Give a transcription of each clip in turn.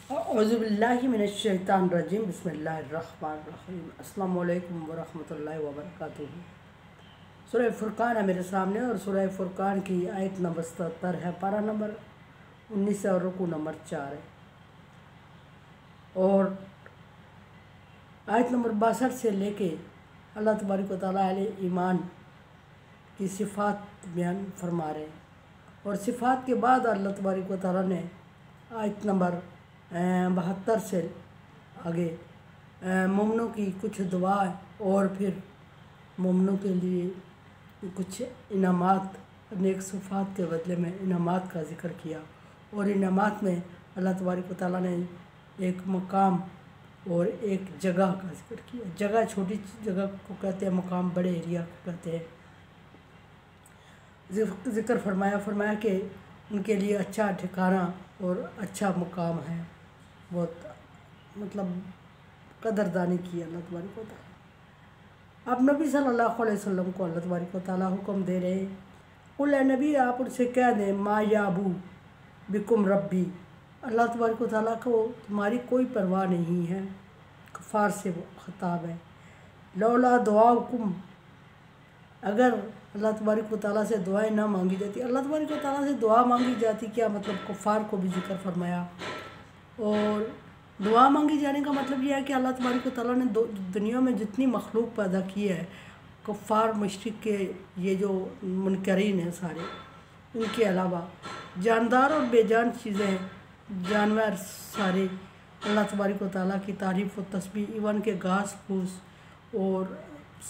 اعوذ باللہ من الشیطان الرجیم بسم اللہ الرحمن الرحیم السلام علیکم ورحمۃ اللہ وبرکاتہ۔ سورہ فرقان ہے میرے سامنے اور سورہ فرقان کی آیت نمبر 77 ہے، پارہ نمبر 19 اور رکوع نمبر 4 ہے، اور آیت نمبر 62 سے لے کے اللہ تبارک و تعالیٰ علیہ ایمان کی صفات بیان فرما رہے ہیں، اور صفات کے بعد اللہ تبارک و تعالیٰ نے آیت نمبر 72 سے آگے مومنوں کی کچھ دعا اور پھر مومنوں کے لیے کچھ انعامات، نیک صفات کے بدلے میں انعامات کا ذکر کیا، اور انعامات میں اللہ تبارک و تعالیٰ نے ایک مقام اور ایک جگہ کا ذکر کیا۔ جگہ چھوٹی جگہ کو کہتے ہیں، مقام بڑے ایریا کو کہتے ہیں۔ ذکر فرمایا کہ ان کے لیے اچھا ٹھکانہ اور اچھا مقام ہے، بہت مطلب قدردانی کی اللہ تبارک و تعالیٰ۔ اب نبی صلی اللہ علیہ وسلم کو اللہ تبارک و تعالیٰ حکم دے رہے ہیں، قل اے نبی آپ ان سے کہہ دیں ما یابو بکم ربی، اللہ تبارک و تعالیٰ کو تمہاری کوئی پرواہ نہیں ہے، کفار سے خطاب ہے۔ لولا دعاؤکم، اگر اللہ تبارک و تعالیٰ سے دعائیں نہ مانگی جاتی، اللہ تبارک و تعالیٰ سے دعا مانگی جاتی، کیا مطلب کفار کو بھی ذکر فرمایا، اور دعا مانگی جانے کا مطلب یہ ہے کہ اللہ تبارک و تعالیٰ نے دنیا میں جتنی مخلوق پیدا کی ہے، کفار مشرک کے یہ جو منکرین ہیں سارے، ان کے علاوہ جاندار اور بے جان چیزیں، جانور سارے اللہ تبارک و تعالیٰ کی تعریف و تسبیح، ایون کے گھاس پھوس اور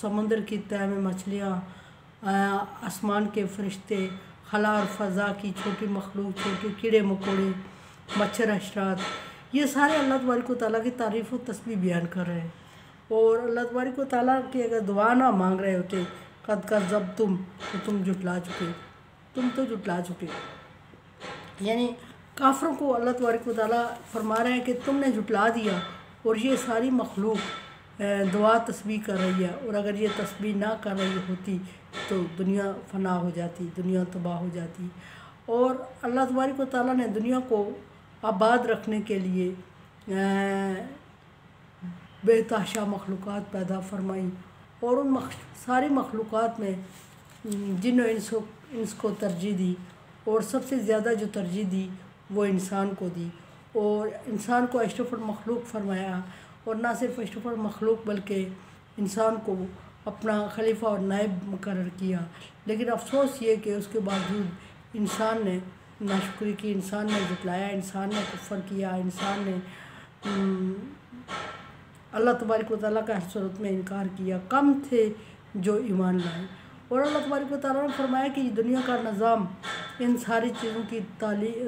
سمندر کی تہہ میں مچھلیاں، آسمان کے فرشتے، خلا اور فضا کی چھوٹی مخلوق، چھوٹے کیڑے مکوڑے، مچھر حشرات، یہ سارے اللہ تبارک و تعالیٰ کی تعریف و تسبیح بیان کر رہے ہیں۔ اور اللہ تبارک و تعالیٰ کی اگر دعا نہ مانگ رہے ہوتے، قد کذبتم، تو تم جھٹلا چکے، تم تو جھٹلا چکے، یعنی کافروں کو اللہ تبارک و تعالیٰ فرما رہے ہیں کہ تم نے جھٹلا دیا، اور یہ ساری مخلوق دعا تسبیح کر رہی ہے، اور اگر یہ تسبیح نہ کر رہی ہوتی تو دنیا فنا ہو جاتی، دنیا تباہ ہو جاتی۔ اور اللہ تبارک و تعالیٰ نے دنیا کو آباد رکھنے کے لیے بے تحاشا مخلوقات پیدا فرمائی، اور ان ساری مخلوقات میں جن و انس کو ترجیح دی، اور سب سے زیادہ جو ترجیح دی وہ انسان کو دی، اور انسان کو اشرف المخلوق فرمایا، اور نہ صرف اشرف المخلوق بلکہ انسان کو اپنا خلیفہ اور نائب مقرر کیا۔ لیکن افسوس یہ کہ اس کے باوجود انسان نے ناشکری کی، انسان نے جھٹلایا، انسان نے کفر کیا، انسان نے اللہ تبارک و تعالیٰ کا ہر صورت میں انکار کیا، کم تھے جو ایمان لائے۔ اور اللہ تبارک و تعالیٰ نے فرمایا کہ دنیا کا نظام ان ساری چیزوں کی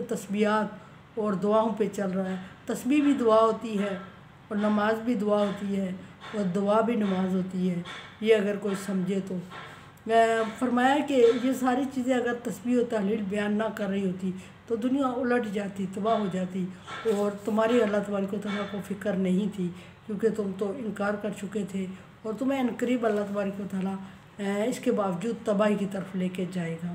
تسبیحات اور دعاؤں پہ چل رہا ہے۔ تسبیح بھی دعا ہوتی ہے، اور نماز بھی دعا ہوتی ہے، اور دعا بھی نماز ہوتی ہے، یہ اگر کوئی سمجھے تو۔ فرمایا کہ یہ ساری چیزیں اگر تسبیح و تحلیل بیان نہ کر رہی ہوتی تو دنیا الٹ جاتی، تباہ ہو جاتی، اور تمہاری اللہ تبارک و تعالیٰ کو فکر نہیں تھی، کیونکہ تم تو انکار کر چکے تھے، اور تمہیں عنقریب اللہ تبارک و تعالیٰ اس کے باوجود تباہی کی طرف لے کے جائے گا۔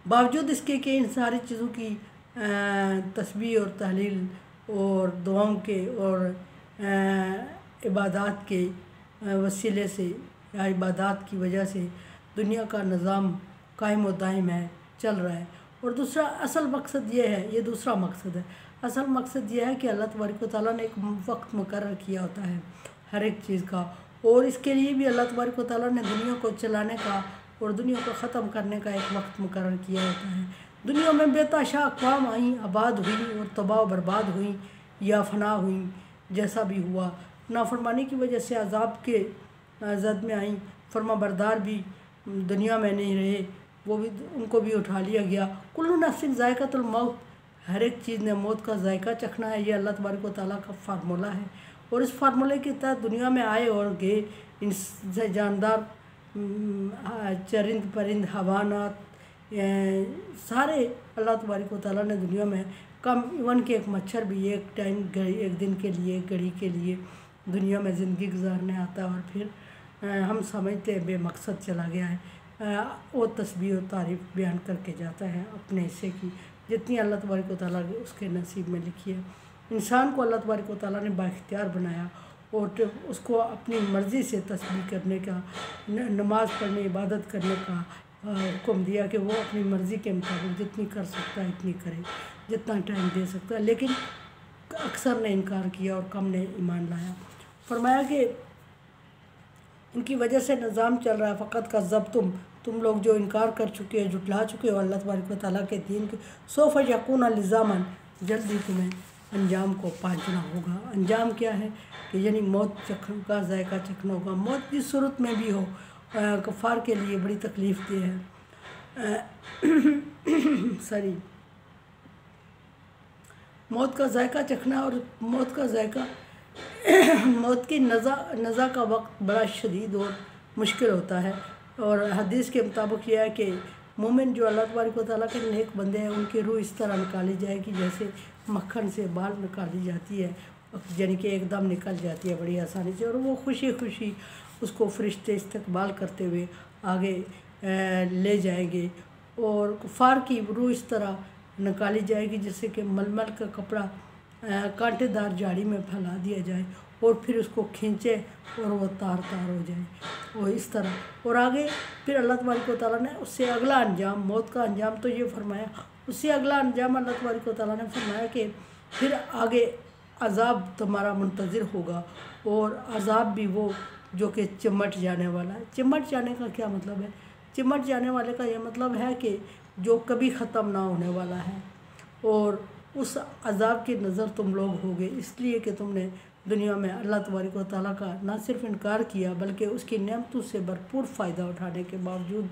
باوجود اس کے کہ ان ساری چیزوں کی تسبیح اور تحلیل اور دعاؤں کے اور عبادات کے وسیلے سے یا عبادات کی وجہ سے دنیا کا نظام قائم و دائم ہے، چل رہا ہے۔ اور دوسرا اصل مقصد یہ ہے، یہ دوسرا مقصد ہے، اصل مقصد یہ ہے کہ اللہ تبارک و تعالیٰ نے ایک وقت مقرر کیا ہوتا ہے ہر ایک چیز کا، اور اس کے لیے بھی اللہ تبارک و تعالیٰ نے دنیا کو چلانے کا اور دنیا کو ختم کرنے کا ایک وقت مقرر کیا ہوتا ہے۔ دنیا میں بے تحاشا اقوام آئیں، آباد ہوئیں، اور تباہ و برباد ہوئیں یا فنا ہوئیں، جیسا بھی ہوا۔ نافرمانی کی وجہ سے عذاب کے زد میں آئیں، فرما بردار بھی دنیا میں نہیں رہے، وہ بھی ان کو بھی اٹھا لیا گیا۔ کل نفس ذائقۃ الموت، ہر ایک چیز نے موت کا ذائقہ چکھنا ہے، یہ اللہ تبارک و تعالیٰ کا فارمولہ ہے، اور اس فارمولے کے تحت دنیا میں آئے اور گئے جاندار، چرند پرند، حیوانات، سارے اللہ تبارک و تعالیٰ نے دنیا میں کم، ایون کہ ایک مچھر بھی ایک ٹائم، ایک دن کے لیے، ایک گھڑی کے لیے دنیا میں زندگی گزارنے آتا ہے، اور پھر ہم سمجھتے ہیں بے مقصد چلا گیا ہے، وہ تسبیح و تعریف بیان کر کے جاتا ہے اپنے حصے کی۔ جتنی اللہ تبارک و تعالیٰ نے اس کے نصیب میں لکھی ہے۔ انسان کو اللہ تبارک و تعالیٰ نے بااختیار بنایا اور اس کو اپنی مرضی سے تسبیح کرنے کا، نماز پڑھنے، عبادت کرنے کا حکم دیا کہ وہ اپنی مرضی کے مطابق جتنی کر سکتا ہے اتنی کرے، جتنا ٹائم دے سکتا ہے، لیکن اکثر نے انکار کیا اور کم نے ایمان لایا۔ فرمایا کہ ان کی وجہ سے نظام چل رہا ہے، فقط کذبتم، تم لوگ جو انکار کر چکے ہو، جھٹلا چکے ہو اللہ تبارک و تعالیٰ کے دین کے، سوف یکون لزاما، جلدی تمہیں انجام کو پہنچنا ہوگا۔ انجام کیا ہے کہ یعنی موت کا ذائقہ چکھنا ہوگا۔ موت جس صورت میں بھی ہو کفار کے لیے بڑی تکلیف دہ ہے۔ موت کا ذائقہ چکھنا اور موت کا ذائقہ موت کی نزا کا وقت بڑا شدید اور مشکل ہوتا ہے، اور حدیث کے مطابق یہ ہے کہ مومن جو اللہ تبارک و تعالیٰ کے نیک بندے ہیں ان کی روح اس طرح نکالی جائے گی جیسے مکھن سے بال نکالی جاتی ہے، یعنی کہ ایک دم نکل جاتی ہے بڑی آسانی سے، اور وہ خوشی خوشی اس کو فرشتے استقبال کرتے ہوئے آگے لے جائیں گے۔ اور کفار کی روح اس طرح نکالی جائے گی جیسے کہ ململ کا کپڑا کانٹے دار جھاڑی میں پھیلا دیا جائے اور پھر اس کو کھینچے اور وہ تار تار ہو جائے، اور اس طرح۔ اور آگے پھر اللہ تبارک و تعالیٰ نے اس سے اگلا انجام، موت کا انجام تو یہ فرمایا، اس سے اگلا انجام اللہ تبارک و تعالیٰ نے فرمایا کہ پھر آگے عذاب تمہارا منتظر ہوگا، اور عذاب بھی وہ جو کہ چمٹ جانے والا ہے۔ چمٹ جانے کا کیا مطلب ہے؟ چمٹ جانے والے کا یہ مطلب ہے کہ جو کبھی ختم نہ ہونے والا ہے، اور اس عذاب کی نظر تم لوگ ہوگے اس لیے کہ تم نے دنیا میں اللہ تبارک و تعالیٰ کا نہ صرف انکار کیا بلکہ اس کی نعمتوں سے بھرپور فائدہ اٹھانے کے باوجود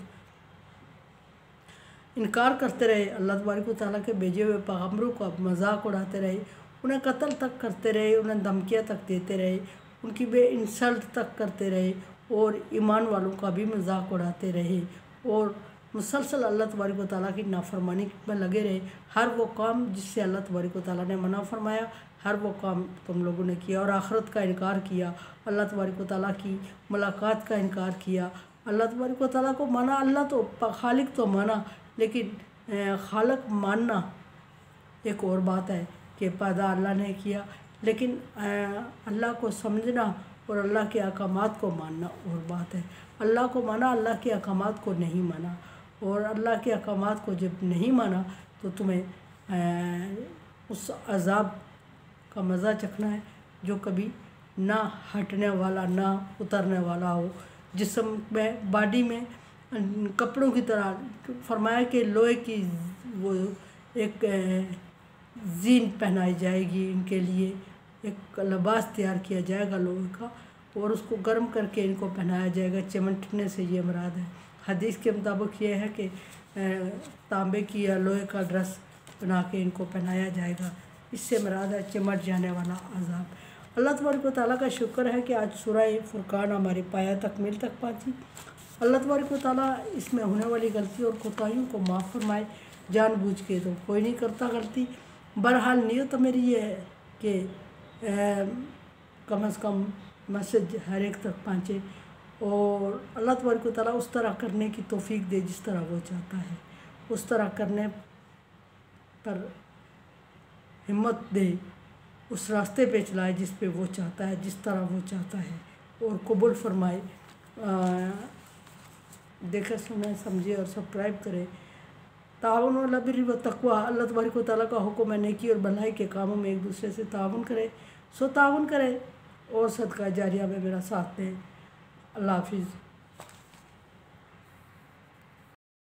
انکار کرتے رہے، اللہ تبارک و تعالیٰ کے بھیجے ہوئے پیغمبروں کا مذاق اڑاتے رہے، انہیں قتل تک کرتے رہے، انہیں دھمکیاں تک دیتے رہے، ان کی بے انسلٹ تک کرتے رہے، اور ایمان والوں کا بھی مذاق اڑاتے رہے، اور مسلسل اللہ تبارک و تعالیٰ کی نافرمانی میں لگے رہے۔ ہر وہ کام جس سے اللہ تبارک و تعالیٰ نے منع فرمایا، ہر وہ کام تم لوگوں نے کیا، اور آخرت کا انکار کیا، اللہ تبارک و تعالیٰ کی ملاقات کا انکار کیا، اللہ تبارک و تعالیٰ کو مانا، اللہ تو خالق تو مانا، لیکن خالق ماننا ایک اور بات ہے کہ پیدا اللہ نے کیا، لیکن اللہ کو سمجھنا اور اللہ کے احکامات کو ماننا اور بات ہے۔ اللہ کو مانا، اللہ کے احکامات کو نہیں مانا، اور اللہ کے احکامات کو جب نہیں مانا تو تمہیں اس عذاب کا مزہ چکھنا ہے جو کبھی نہ ہٹنے والا نہ اترنے والا ہو، جسم میں باڈی میں کپڑوں کی طرح۔ فرمایا کہ لوہے کی وہ ایک زین پہنائی جائے گی، ان کے لیے ایک لباس تیار کیا جائے گا لوہے کا، اور اس کو گرم کر کے ان کو پہنایا جائے گا، چمٹنے سے یہ مراد ہے۔ حدیث کے مطابق یہ ہے کہ تانبے کی یا لوہے کا ڈریس بنا کے ان کو پہنایا جائے گا، اس سے مراد ہے چمٹ جانے والا عذاب۔ اللہ تبارک و تعالیٰ کا شکر ہے کہ آج سورہ فرقان ہماری پایہ تکمیل تک پہنچی۔ اللہ تبارک و تعالیٰ اس میں ہونے والی غلطی اور کوتاہیوں کو معاف فرمائے، جان بوجھ کے تو کوئی نہیں کرتا غلطی۔ بہرحال نیت میری یہ ہے کہ کم از کم میسج ہر ایک تک پہنچے، اور اللہ تبارک و تعالیٰ اس طرح کرنے کی توفیق دے جس طرح وہ چاہتا ہے، اس طرح کرنے پر ہمت دے، اس راستے پہ چلائے جس پہ وہ چاہتا ہے، جس طرح وہ چاہتا ہے، اور قبول فرمائے۔ دیکھے سنیں سمجھے اور سبسکرائب کرے۔ تعاون علی البر والتقویٰ، اللہ تبارک و تعالیٰ کا حکم ہے نیکی اور بھلائی کے کاموں میں ایک دوسرے سے تعاون کرے، سو تعاون کرے، اور صدقہ جاریہ میں میرا ساتھ دیں۔ اللہ حافظ۔